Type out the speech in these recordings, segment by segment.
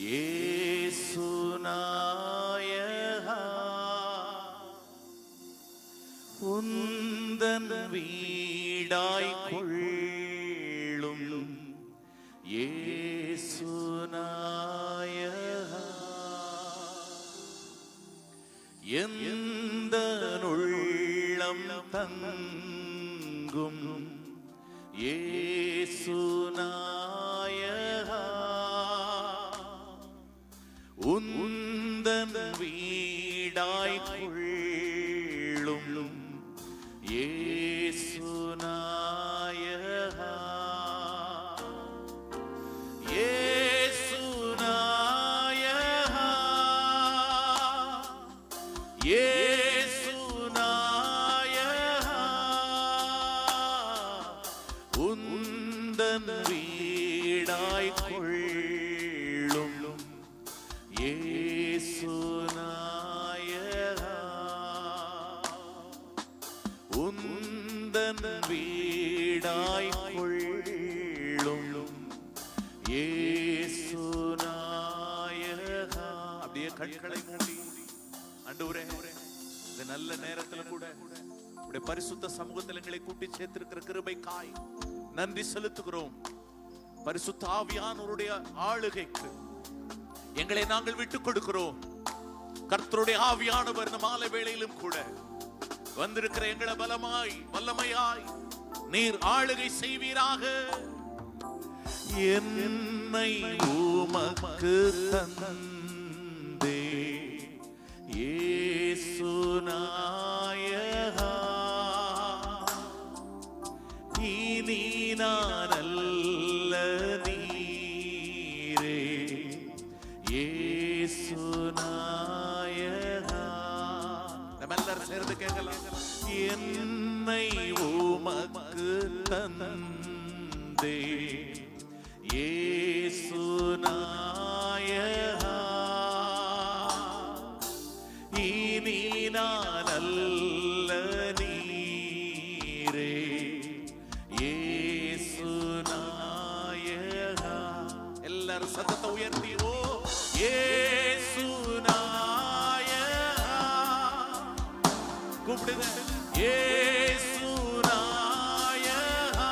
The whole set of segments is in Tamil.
இயேசு நாயகா, உந்தன் வீடாய் கொள்ளும் இயேசு நாயகா, எந்தன் உள்ளம் தங்கும் இயேசு நாயகா, உந்தன் வீடாய் கொள்ளும் இயேசு நாயகா, இயேசு நாயகா, இயேசு நாயகா, உந்தன் வீடாய் கொள்ளும் இயேசு நாயகா, உந்தன் வீடாய் கொள்ளும் இயேசு நாயகா. அப்படியே கண்களை மூடி ஆண்டவரே, இந்த நல்ல நேரத்துல கூட உடைய பரிசுத்த சமூகத்தில் எங்களை கூட்டி சேர்த்திருக்கிற கிருபைக்காய் நன்றி செலுத்துகிறோம். பரிசுத்த ஆவியானவருடைய ஆளுகைக்கு எங்களை நாங்கள் விட்டுக் கொடுக்கிறோம். கர்த்தருடைய ஆவியானவர் இந்த மாலை வேளையிலும் கூட வந்திருக்கிற எங்களை பலமாய் வல்லமையாய் நீர் ஆளுகை செய்வீராக. என்னை உமக்கு தந்தே இயேசு நாயகா, இனி நான் அல்ல நீரே இயேசு நாயகா. நம்ம எல்லாரும் சேர்ந்து கேட்கலாம். என்னை உமக்கு தந்தே இயேசு நாயகா, இனி நான் அல்ல நீரே இயேசு நாயகா. எல்லாரும் சத்தத்தை உயர்த்தி ஓ இயேசு நாயகா கூப்பிடுங்க. இயேசு நாயகா,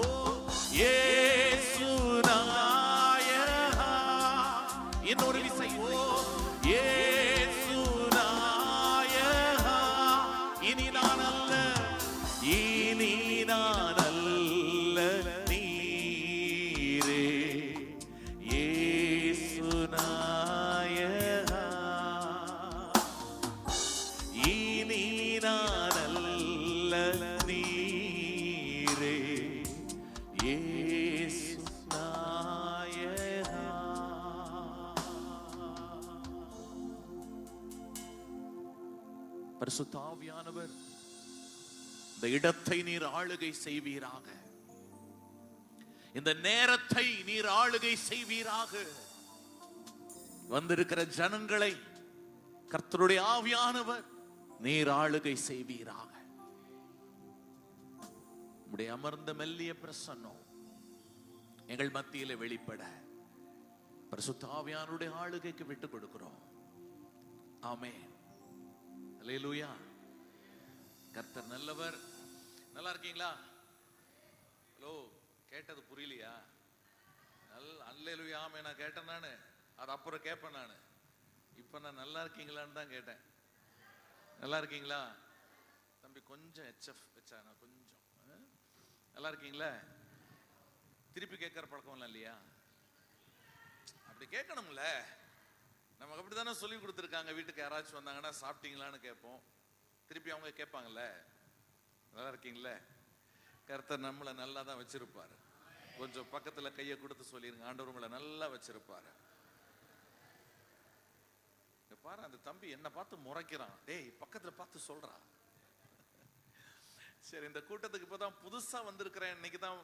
ஓ இயேசு நாயகா. இன்னொரு விசை ஓ இயேசு நாயகா, இனி நான் அல்ல, இனி நான் அல்ல நீரே இயேசு நாயகா, இனி நான் அல்ல நீரே இயேசு நாயகா. பரிசுத்த ஆவியானவர் இந்த இடத்தை நீர் ஆளுகை செய்வீராக, இந்த நேரத்தை நீர் ஆளுகை செய்வீராக. வந்திருக்கிற ஜனங்களை கர்த்தருடைய ஆவியானவர் நீர் ஆளுகை செய்வீராக. உம்முடைய அமர்ந்த மெல்லிய பிரசன்னம் எங்கள் மத்தியிலே வெளிப்பட பரிசுத்த ஆவியானவருடைய ஆளுகைக்கு விட்டு கொடுக்கிறோம். ஆமென். அல்லேலூயா. கர்த்தர் நல்லவர். நல்லா இருக்கீங்களா? ஹலோ, கேட்டது புரியலையா? அல்லேலூயா ஆமென். நான் கேட்டேன், நானு அது அப்புறம் கேட்பேன். நான் இப்ப நான் நல்லா இருக்கீங்களான்னு தான் கேட்டேன். நல்லா இருக்கீங்களா தம்பி? கொஞ்சம் HF வச்சா நான் கொஞ்சம் நல்லா இருக்கீங்களா? திருப்பி கேட்கற பழக்கம் இல்லையா? அப்படி கேட்கணும்ல. நமக்கு அப்படித்தானே சொல்லி கொடுத்துருக்காங்க. வீட்டுக்கு யாராச்சும் வந்தாங்கன்னா சாப்பிட்டீங்களான்னு கேட்போம். திருப்பி அவங்க கேட்பாங்கல்ல, நல்லா இருக்கீங்களா? கர்த்தர் நம்மளை நல்லா தான் வச்சிருப்பாரு. கொஞ்சம் பக்கத்துல கையை கொடுத்து சொல்லிருங்க, ஆண்டவர் உங்களை நல்லா வச்சிருப்பாரு. பாரு, அந்த தம்பி என்ன பார்த்து முறைக்கிறான். டேய், பக்கத்துல பார்த்து சொல்றான். சரி, இந்த கூட்டத்துக்கு இப்பதான் புதுசா வந்திருக்கிறேன், இன்னைக்கு தான்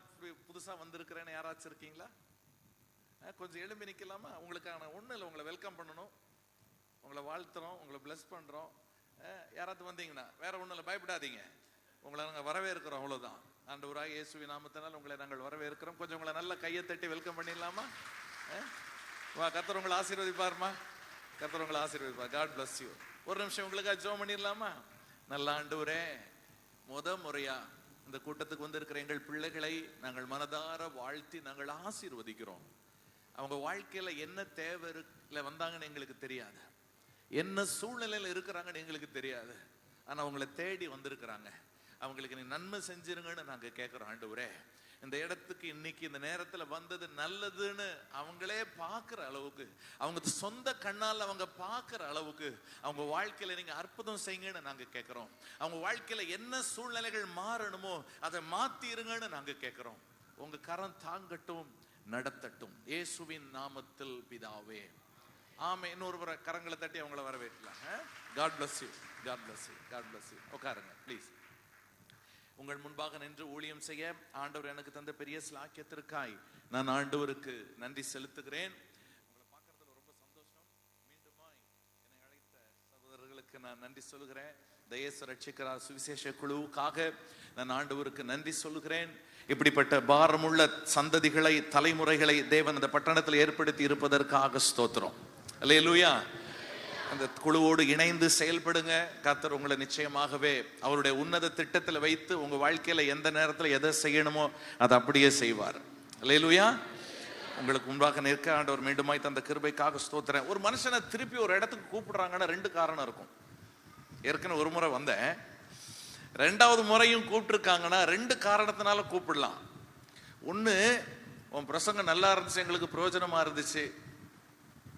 புதுசா வந்திருக்கிறேன்னு யாராச்சும் இருக்கீங்களா? கொஞ்சம் எழும்பி நிக்கலாமா? உங்களுக்கான ஒண்ணு இல்லை, உங்களை வெல்கம் பண்ணணும், உங்களை வாழ்த்துறோம், உங்களை பிளஸ் பண்றோம். யாராவது வந்தீங்கன்னா வேற ஒண்ணும் இல்லை, பயப்படாதீங்க, உங்களை நாங்கள் வரவேற்கிறோம், அவ்வளவுதான். ஆண்டவராகிய இயேசுவின் நாமத்தினால் உங்களை நாங்கள் வரவேற்கிறோம். கொஞ்சம் உங்களை நல்ல கையை தட்டி வெல்கம் பண்ணிடலாமா? வா, கர்த்தர் உங்களை ஆசீர்வதிப்பாருமா. கர்த்தர் உங்களை ஆசீர்வதிப்பார். God bless you. ஒரு நிமிஷம் உங்களுக்காக ஜெபம் பண்ணிடலாமா? நல்ல ஆண்டவரே, முறையா இந்த கூட்டத்துக்கு வந்திருக்கிற எங்கள் பிள்ளைகளை நாங்கள் மனதார வாழ்த்தி நாங்கள் ஆசீர்வதிக்கிறோம். அவங்க வாழ்க்கையில என்ன தேவை வந்தாங்கன்னு எங்களுக்கு தெரியாது, என்ன சூழ்நிலையில இருக்கிறாங்கன்னு எங்களுக்கு தெரியாது. ஆனா அவங்களை தேடி வந்திருக்கிறாங்க. அவங்களுக்கு நீ நன்மை செஞ்சிருங்கன்னு நாங்க கேட்கிறோம். ஆண்டவரே, இந்த இடத்துக்கு இன்னைக்கு இந்த நேரத்துல வந்தது நல்லதுன்னு அவங்களே பார்க்கிற அளவுக்கு, அவங்க சொந்த கண்ணால் அவங்க பார்க்கிற அளவுக்கு அவங்க வாழ்க்கையில நீங்க அற்புதம் செய்யுங்கன்னு நாங்க கேட்கிறோம். அவங்க வாழ்க்கையில என்ன சூழ்நிலைகள் மாறணுமோ அதை மாத்திருங்கன்னு நாங்க கேட்கிறோம். உங்க கரம் தாங்கட்டும், நடத்தட்டும், இயேசுவின் நாமத்தில் பிதாவே, ஆமென். இன்னொரு கரங்களை தட்டி அவங்கள வரவேற்கலாம். God bless you. God bless you. God bless you. உட்காருங்க ப்ளீஸ். உங்கள் முன்பாக நின்று ஊழியம் செய்ய ஆண்டவர் எனக்கு தந்த பெரிய ஸ்லாக்கியத்திற்காய் நான் ஆண்டவருக்கு நன்றி செலுத்துகிறேன். உங்களை பார்க்கறதுல ரொம்ப சந்தோஷம். மீண்டுமாய் என்னை அழைத்த சகோதரர்களுக்கு நான் நன்றி சொல்லுகிறேன். தயேசு ரட்சிக்கிறார் சுவிசேஷ குழுவுக்காக நான் ஆண்டவருக்கு நன்றி சொல்லுகிறேன். இப்படிப்பட்ட பாரமுள்ள சந்ததிகளை, தலைமுறைகளை தேவன் அந்த பட்டணத்தில் ஏற்படுத்தி இருப்பதற்காக ஸ்தோத்திரம். அல்லேலூயா. அந்த குழுவோடு இணைந்து செயல்படுங்க. கர்த்தர் உங்களை நிச்சயமாகவே அவருடைய உன்னத திட்டத்தில் வைத்து உங்க வாழ்க்கையில எந்த நேரத்தில் எதை செய்யணுமோ அதை அப்படியே செய்வார். அல்லேலூயா. உங்களுக்கு முன்பாக நிற்க ஆண்டவர் மீண்டுமாய் தந்த கிருபைக்காக ஸ்தோத்திரம். ஒரு மனுஷனை திருப்பி ஒரு இடத்துக்கு கூப்பிடுறாங்கன்னா 2 காரணம் இருக்கும். ஏற்கனவே ஒரு முறை வந்தேன், 2வது முறையும் கூப்பிட்டுருக்காங்கன்னா 2 காரணத்தினால கூப்பிடலாம். ஒன்று, உன் பிரசங்கம் நல்லா இருந்துச்சு, எங்களுக்கு பிரயோஜனமா இருந்துச்சு,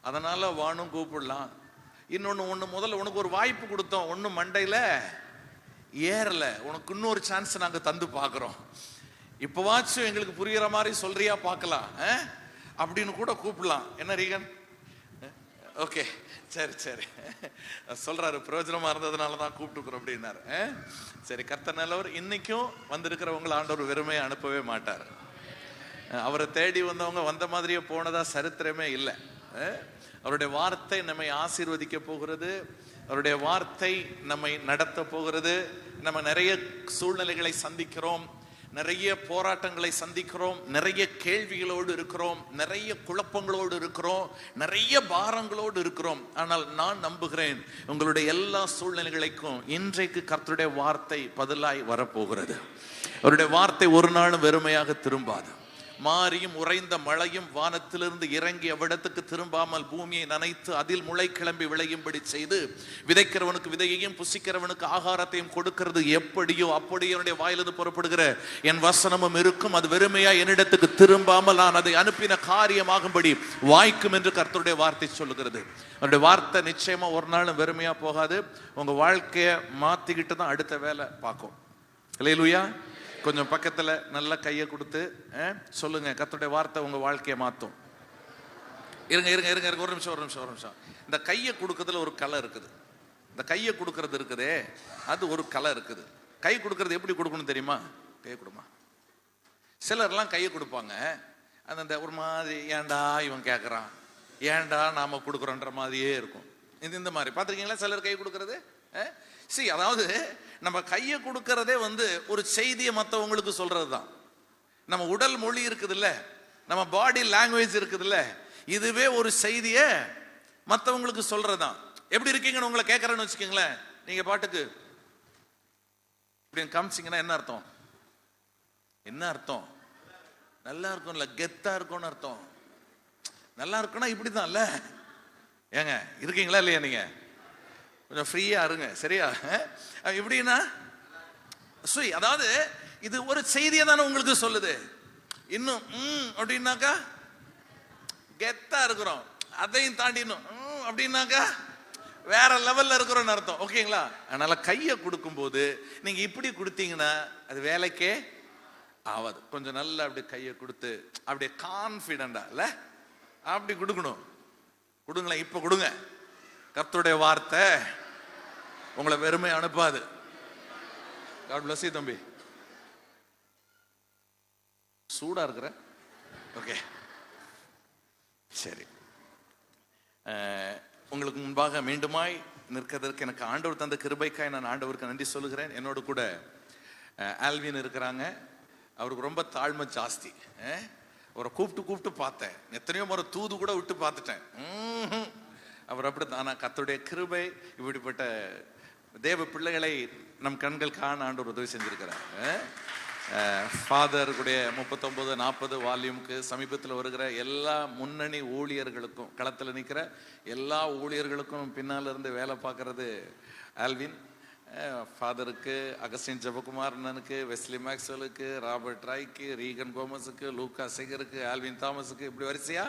அதனால வானும் கூப்பிடலாம். இன்னொன்று, முதல்ல உனக்கு ஒரு வாய்ப்பு கொடுத்தோம், ஒன்றும் மண்டையில் ஏறல, உனக்கு இன்னொரு சான்ஸ் நாங்கள் தந்து பார்க்குறோம், இப்போவாச்சும் எங்களுக்கு புரிகிற மாதிரி சொல்றியா பார்க்கலாம் அப்படின்னு கூட கூப்பிடலாம். என்ன ரீகன்? ஓகே, சரி சரி சொல்றாரு, பிரயோஜனமா இருந்ததுனால தான் கூப்பிட்டுக்கிறோம் அப்படின்னாரு. சரி, கர்த்தர் நல்லவர். இன்னைக்கும் வந்திருக்கிறவங்களை ஆண்டவர் வெறுமையை அனுப்பவே மாட்டார். அவரை தேடி வந்தவங்க வந்த மாதிரியே போனதா சரித்திரமே இல்லை. அவருடைய வார்த்தை நம்மை ஆசீர்வதிக்க போகிறது. அவருடைய வார்த்தை நம்மை நடத்த போகிறது. நம்ம நிறைய சூழ்நிலைகளை சந்திக்கிறோம், நிறைய போராட்டங்களை சந்திக்கிறோம், நிறைய கேள்விகளோடு இருக்கிறோம், நிறைய குழப்பங்களோடு இருக்கிறோம், நிறைய பாரங்களோடு இருக்கிறோம். ஆனால் நான் நம்புகிறேன், உங்களுடைய எல்லா சூழ்நிலைகளுக்கும் இன்றைக்கு கர்த்தருடைய வார்த்தை பதிலாய் வரப்போகிறது. அவருடைய வார்த்தை ஒரு நாளும் வெறுமையாக திரும்பாது. மாரியும் உறைந்த மழையும் வானத்திலிருந்து இறங்கி அவ்விடத்துக்கு திரும்பாமல் பூமியை நனைத்து அதில் முளை கிளம்பி விளையும்படி செய்து விதைக்கிறவனுக்கு விதையையும் புசிக்கிறவனுக்கு ஆகாரத்தையும் கொடுக்கிறது எப்படியோ அப்படியே என்னுடைய வாயிலிருந்து புறப்படுகிற என் வசனமும் இருக்கும். அது வெறுமையா என்னிடத்துக்கு திரும்பாமல் நான் அதை அனுப்பின காரியமாகும்படி வாய்க்கும் என்று கர்த்தருடைய வார்த்தை சொல்லுகிறது. அவருடைய வார்த்தை நிச்சயமா ஒரு நாளும் வெறுமையா போகாது. உங்க வாழ்க்கையை மாத்திக்கிட்டு தான் அடுத்த வேலை பார்க்கும். அல்லேலூயா. கொஞ்சம் பக்கத்துல நல்ல கையை கொடுத்து சொல்லுங்க, கர்த்தருடைய வார்த்தை உங்க வாழ்க்கையை மாத்தும். இருங்க இருங்க இருங்க ஒரு நிமிஷம். இந்த கையை கொடுக்கறதுல ஒரு கலை இருக்குது. இந்த கையை கொடுக்கறது இருக்குதே, அது ஒரு கலை இருக்குது. கை கொடுக்கறது எப்படி கொடுக்கணும் தெரியுமா? கையை கொடுமா. சிலர்லாம் கையை கொடுப்பாங்க, அந்த ஒரு மாதிரி ஏன்டா இவன் கேட்கறான், ஏன்டா நாம கொடுக்குறோன்ற மாதிரியே இருக்கும். இந்த மாதிரி பார்த்துருக்கீங்களா சிலர் கை கொடுக்கறது? அதாவது நம்ம கையை கொடுக்கறதே ஒரு செய்தியை மற்றவங்களுக்கு சொல்றது தான். நம்ம உடல் மொழி இருக்குதுல்ல, நம்ம பாடி லாங்குவேஜ் இருக்குதுல்ல, இதுவே ஒரு செய்தியை மற்றவங்களுக்கு சொல்றதுதான். எப்படி இருக்கீங்கன்னு உங்களை கேட்கறேன்னு வச்சுக்கோங்களேன், நீங்க பாட்டுக்கு இப்படின்னு காமிச்சிங்கன்னா என்ன அர்த்தம்? என்ன அர்த்தம்? நல்லா இருக்கும்ல, கெத்தா இருக்கும்னு அர்த்தம். நல்லா இருக்குன்னா இப்படிதான். ஏங்க இருக்கீங்களா இல்லையா? நீங்க கொஞ்சம் ஃப்ரீயா இருங்க, சரியா? எப்படின்னா அதாவது இது ஒரு செய்தியை தானே உங்களுக்கு சொல்லுது. இன்னும் அப்படின்னாக்கா கெத்தா இருக்கிறோம், அதையும் தாண்டி அப்படின்னாக்கா வேற லெவல்ல இருக்கிறோம்னு அர்த்தம். ஓகேங்களா? அதனால கையை கொடுக்கும் போது நீங்க இப்படி கொடுத்தீங்கன்னா அது வேலைக்கே ஆகாது. கொஞ்சம் நல்லா அப்படி கையை கொடுத்து அப்படியே கான்பிடண்டா இல்ல அப்படி கொடுக்கணும். கொடுங்களேன், இப்ப கொடுங்க. கர்த்தருடைய வார்த்தை உங்களை வெறுமை அனுப்பாது. God bless you தம்பி. சூடா இருக்கிற? ஓகே, சரி. உங்களுக்கு முன்பாக மீண்டுமாய் நிற்கிறதற்கு எனக்கு ஆண்டவர் தந்த கிருபைக்காய் நான் ஆண்டவருக்கு நன்றி சொல்லுகிறேன். என்னோடு கூட ஆல்வின் இருக்கிறாங்க. அவருக்கு ரொம்ப தாழ்மை ஜாஸ்தி. அவரை கூப்பிட்டு பார்த்தேன், எத்தனையோ முறை தூது கூட விட்டு பார்த்துட்டேன். அவர் அப்படி தானா? கர்த்தருடைய கிருபை, இப்படிப்பட்ட தேவ பிள்ளைகளை நம் கண்கள் காண ஆண்டவர் உதவி செஞ்சிருக்கிறார். ஃபாதர் கூடிய 39-40 வால்யூமுக்கு சமீபத்தில் வருகிற எல்லா முன்னணி ஊழியர்களுக்கும், களத்தில் நிற்கிற எல்லா ஊழியர்களுக்கும் பின்னால் இருந்து வேலை பார்க்கறது ஆல்வின். ஃபாதருக்கு, அகஸ்டின் ஜெபகுமார் அண்ணனுக்கு, வெஸ்லி மேக்ஸ்வெலுக்கு, ராபர்ட் ராய்க்கு, ரீகன் கோமஸுக்கு, லூக்கா சேகருக்கு, ஆல்வின் தாமஸுக்கு, இப்படி வரிசையா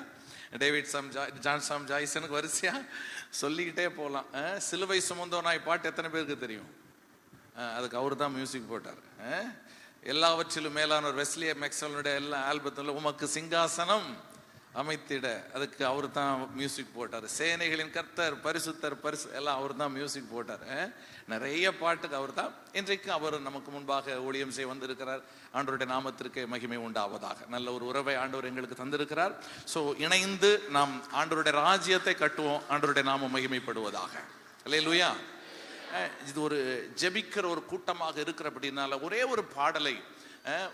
டேவிட் ஜான் சாம் ஜாய்சனுக்கு வரிசையா சொல்லிக்கிட்டே போகலாம். சிலுவை சுமந்தோனாய் பாட்டு எத்தனை பேருக்கு தெரியும்? அதுக்கு அவர் தான் மியூசிக் போட்டார். எல்லாவற்றிலும் மேலான ஒரு வெஸ்லி மேக்ஸ்வெலுடைய எல்லா ஆல்பத்தில் உமக்கு சிங்காசனம் அமைத்திட, அதுக்கு அவர் தான் மியூசிக் போட்டார். சேனைகளின் கர்த்தர் பரிசுத்தர் எல்லாம் அவர் தான் மியூசிக் போட்டார். நிறைய பாட்டுக்கு அவர் தான். இன்றைக்கு அவர் நமக்கு முன்பாக ஊழியம் செய்ய வந்திருக்கிறார். ஆண்டவருடைய நாமத்திற்கு மகிமை உண்டாவதாக. நல்ல ஒரு உறவை ஆண்டவர் எங்களுக்கு தந்திருக்கிறார். ஸோ இணைந்து நாம் ஆண்டவருடைய ராஜ்யத்தை கட்டுவோம். ஆண்டவருடைய நாமம் மகிமைப்படுவதாக. அல்லேலூயா. இது ஒரு ஜெபிக்கிற ஒரு கூட்டமாக இருக்கிறபடினால ஒரே ஒரு பாடலை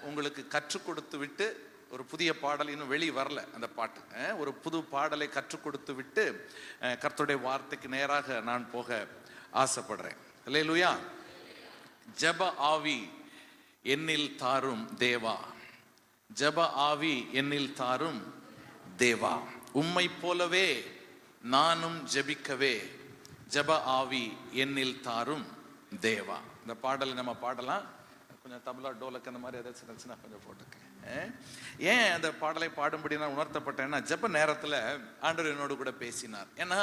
உங்களுக்கு கற்றுக் கொடுத்து விட்டு, ஒரு புதிய பாடல் இன்னும் வெளியே வரல அந்த பாட்டு, ஒரு புது பாடலை கற்றுக் கொடுத்து விட்டு கர்த்தருடைய வார்த்தைக்கு நேராக நான் போக ஆசைப்படுறேன். அல்லேலூயா. ஜெப ஆவி என்னில் தாரும் தேவா, ஜெப ஆவி என்னில் தாரும் தேவா, உம்மை போலவே நானும் ஜெபிக்கவே ஜெப ஆவி என்னில் தாரும் தேவா. இந்த பாடலை நம்ம பாடலாம். கொஞ்சம் தபலா டோலக் அந்த மாதிரி ஏதாச்சும் இருந்துச்சுன்னா கொஞ்சம் போட்டுக்கேன். ஏன் அந்த பாடலை பாடும்படி நான் உணர்த்தப்பட்டேன்னா, ஜெப நேரத்தில் ஆண்டவர் என்னோடு கூட பேசினார். ஏன்னா